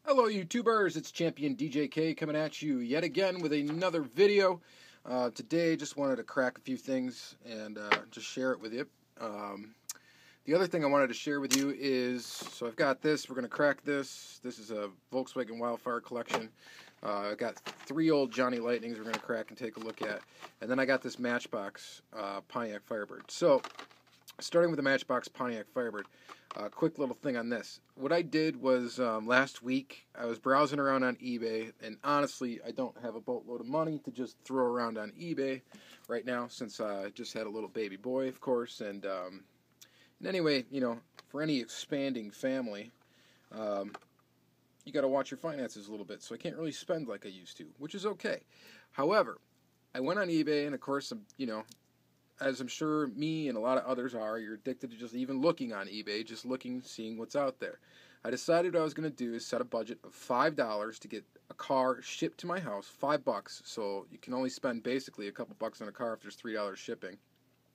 Hello YouTubers, it's Championdjk coming at you yet again with another video. Today just wanted to crack a few things and just share it with you. The other thing I wanted to share with you is, so I've got this, we're going to crack this. This is a Volkswagen Wildfire collection. I've got 3 old Johnny Lightnings we're going to crack and take a look at. And then I got this Matchbox Pontiac Firebird. So, starting with the Matchbox Pontiac Firebird. Quick little thing on this. What I did was last week I was browsing around on eBay, and honestly I don't have a boatload of money to just throw around on eBay right now since I just had a little baby boy, of course. And anyway, you know, for any expanding family, you got to watch your finances a little bit. So I can't really spend like I used to, which is okay. However, I went on eBay, and of course, you know, as I'm sure me and a lot of others are, you're addicted to just even looking on eBay, just looking, seeing what's out there. I decided what I was going to do is set a budget of $5 to get a car shipped to my house, $5. So you can only spend basically a couple bucks on a car if there's $3 shipping,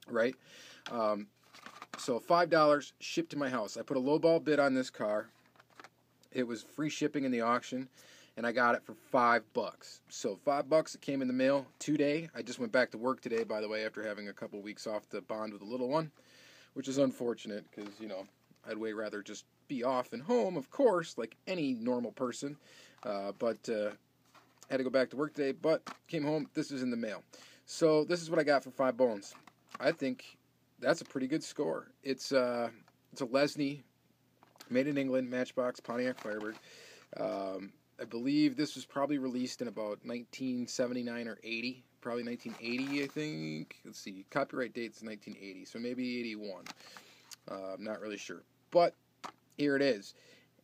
right? So $5 shipped to my house. I put a lowball bid on this car. It was free shipping in the auction, and I got it for $5. So $5, it came in the mail today. I just went back to work today, by the way, after having a couple weeks off to bond with a little one, which is unfortunate because, you know, I'd way rather just be off and home, of course, like any normal person. But had to go back to work today, but came home. This is in the mail. So this is what I got for $5. I think that's a pretty good score. It's a Lesney, made in England, Matchbox Pontiac Firebird. I believe this was probably released in about 1979 or 80. Probably 1980, I think. Let's see. Copyright date's 1980, so maybe 81. I'm not really sure. But here it is.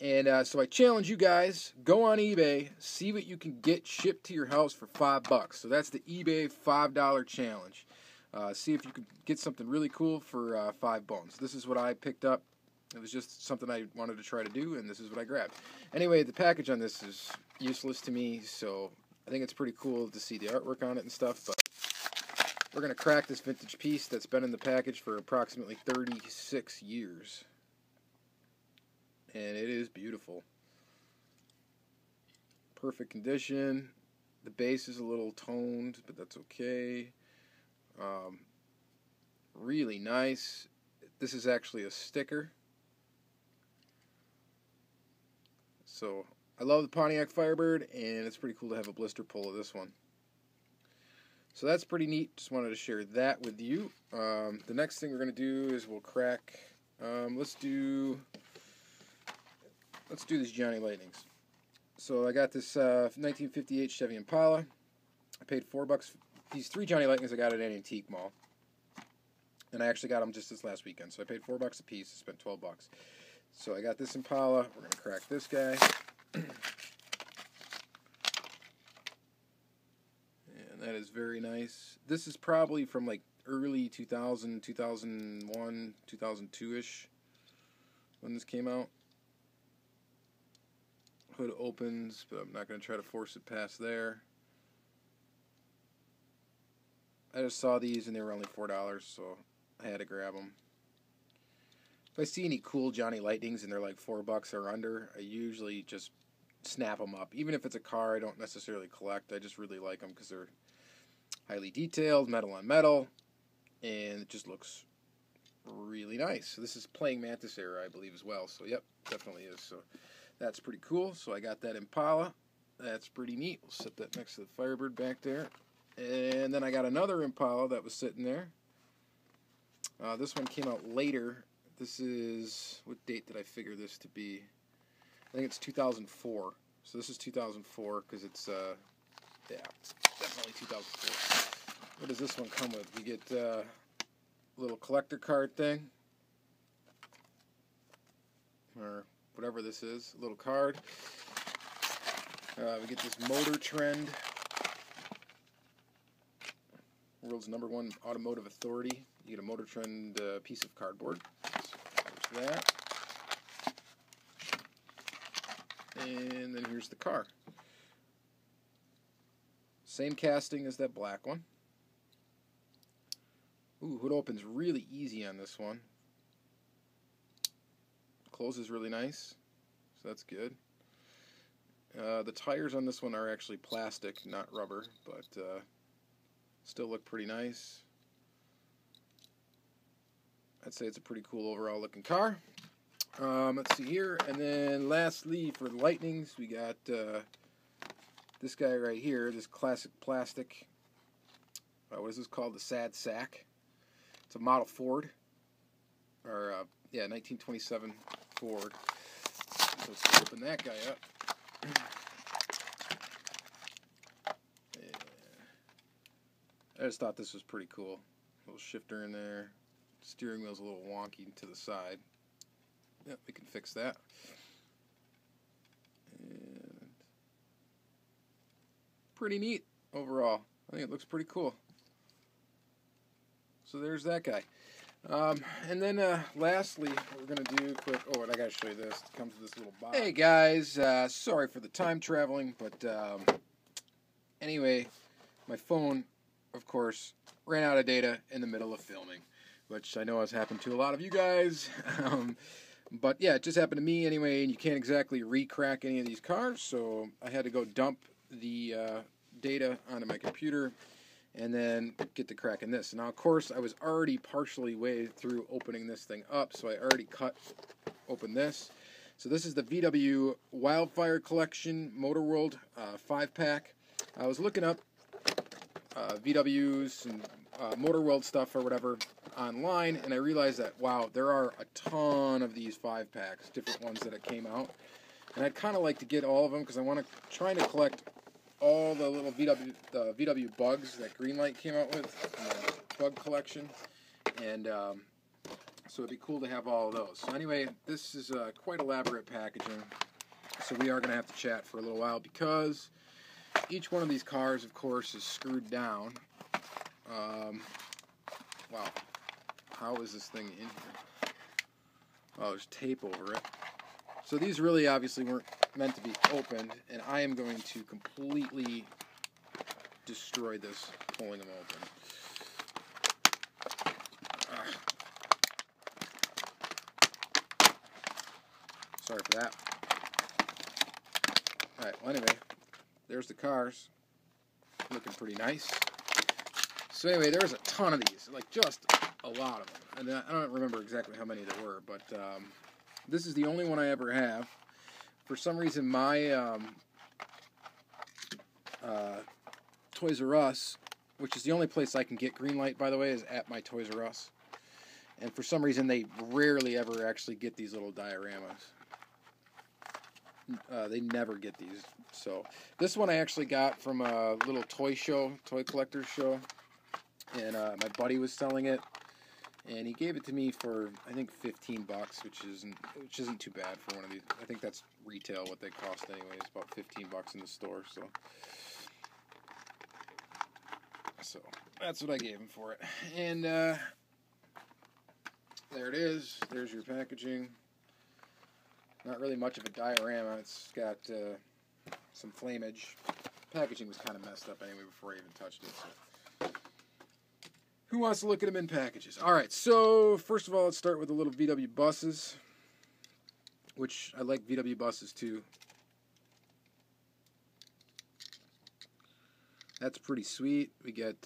And so I challenge you guys, go on eBay, see what you can get shipped to your house for $5. So that's the eBay $5 challenge. See if you can get something really cool for $5. This is what I picked up. It was just something I wanted to try to do, and this is what I grabbed. Anyway, the package on this is useless to me, so I think it's pretty cool to see the artwork on it and stuff, but we're going to crack this vintage piece that's been in the package for approximately 36 years. And it is beautiful. Perfect condition. The base is a little toned, but that's okay. Really nice. This is actually a sticker. So, I love the Pontiac Firebird, and it's pretty cool to have a blister pull of this one. So that's pretty neat. Just wanted to share that with you. The next thing we're going to do is we'll crack, let's do these Johnny Lightnings. So I got this 1958 Chevy Impala. I paid $4. These 3 Johnny Lightnings I got at an antique mall. And I actually got them just this last weekend. So I paid $4 a piece. I spent $12. So I got this Impala. We're going to crack this guy. And that is very nice. This is probably from like early 2000, 2001, 2002-ish when this came out. Hood opens, but I'm not going to try to force it past there. I just saw these and they were only $4, so I had to grab them. If I see any cool Johnny Lightnings and they're like $4 or under, I usually just snap them up. Even if it's a car I don't necessarily collect, I just really like them because they're highly detailed, metal on metal, and it just looks really nice. So this is Playing Mantis era, I believe, as well. So yep, definitely is. So that's pretty cool. So I got that Impala. That's pretty neat. We'll set that next to the Firebird back there. And then I got another Impala that was sitting there. This one came out later. This is, what date did I figure this to be? I think it's 2004. So this is 2004 because it's, yeah, definitely 2004. What does this one come with? We get a little collector card thing, or whatever this is, a little card. We get this Motor Trend, world's #1 automotive authority. You get a Motor Trend piece of cardboard. So there's that. And then here's the car. Same casting as that black one. Ooh, hood opens really easy on this one. Closes really nice, so that's good. The tires on this one are actually plastic, not rubber, but still look pretty nice. I'd say it's a pretty cool overall looking car. Let's see here. And then lastly, for the Lightnings, we got this guy right here, this classic plastic. What is this called? The Sad Sack. It's a model Ford. Or, yeah, 1927 Ford. So let's open that guy up. Yeah. I just thought this was pretty cool. Little shifter in there. Steering wheel's a little wonky to the side. Yep, we can fix that. And pretty neat overall. I think it looks pretty cool. So there's that guy. And then lastly, we're going to do quick... Oh, and I got to show you this. It comes with this little box. Hey, guys. Sorry for the time traveling, but anyway, my phone, of course, ran out of data in the middle of filming, which I know has happened to a lot of you guys. But yeah, it just happened to me anyway, and you can't exactly re-crack any of these cars, so I had to go dump the data onto my computer and then get to cracking this. Now, of course, I was already partially way through opening this thing up, so I already cut open this. So this is the VW Wildfire Collection Motor World 5-pack. I was looking up VWs and Motor World stuff or whatever online, and I realized that, wow, there are a ton of these 5-packs, different ones that came out. And I'd kind of like to get all of them because I want to try to collect all the little VW bugs that Greenlight came out with, bug collection, and so it'd be cool to have all of those. So anyway, this is quite elaborate packaging, so we are going to have to chat for a little while because each one of these cars, of course, is screwed down. Wow, how is this thing in here? Oh, there's tape over it. So these really obviously weren't meant to be opened, and I am going to completely destroy this pulling them open. Sorry for that. Alright, well anyway, there's the cars. Looking pretty nice. So anyway, there's a ton of these, like just a lot of them. And I don't remember exactly how many there were, but this is the only one I ever have. For some reason, my Toys R Us, which is the only place I can get Greenlight, by the way, is at my Toys R Us. And for some reason, they rarely ever actually get these little dioramas. They never get these. So this one I actually got from a little toy collector's show. And my buddy was selling it. And he gave it to me for, I think, $15, which isn't too bad for one of these. I think that's retail, what they cost anyway. It's about $15 in the store, so that's what I gave him for it. And there it is. There's your packaging. Not really much of a diorama. It's got some flamage. Packaging was kind of messed up anyway before I even touched it. So. Who wants to look at them in packages? Alright, so first of all, let's start with the little VW buses, which I like VW buses too. That's pretty sweet. We get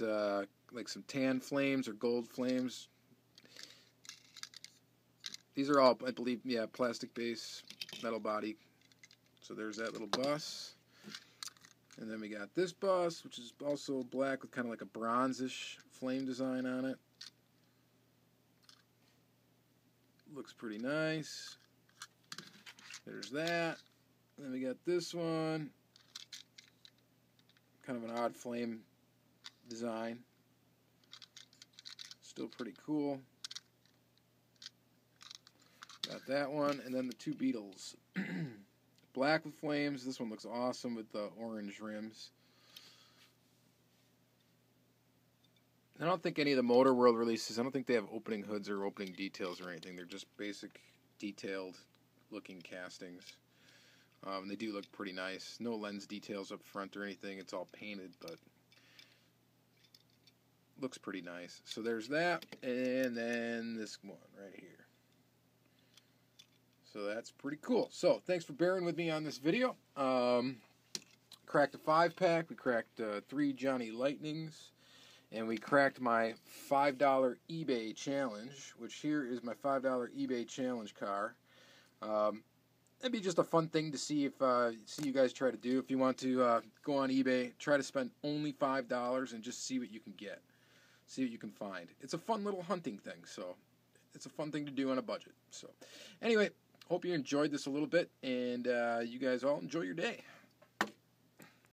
like some tan flames or gold flames. These are all, I believe, yeah, plastic base, metal body. So there's that little bus. And then we got this bus, which is also black with kind of like a bronzish flame design on it. Looks pretty nice. There's that. And then we got this one. Kind of an odd flame design. Still pretty cool. Got that one. And then the two Beetles. Black with flames. This one looks awesome with the orange rims. I don't think any of the Motor World releases, I don't think they have opening hoods or opening details or anything. They're just basic, detailed looking castings. They do look pretty nice. No lens details up front or anything. It's all painted, but looks pretty nice. So there's that, and then this one right here. So that's pretty cool. So thanks for bearing with me on this video. Cracked a 5-pack. We cracked 3 Johnny Lightnings. And we cracked my $5 eBay challenge, which here is my $5 eBay challenge car. That'd be just a fun thing to see if see you guys try to do. If you want to go on eBay, try to spend only $5 and just see what you can get. See what you can find. It's a fun little hunting thing, so it's a fun thing to do on a budget. So anyway, hope you enjoyed this a little bit, and you guys all enjoy your day.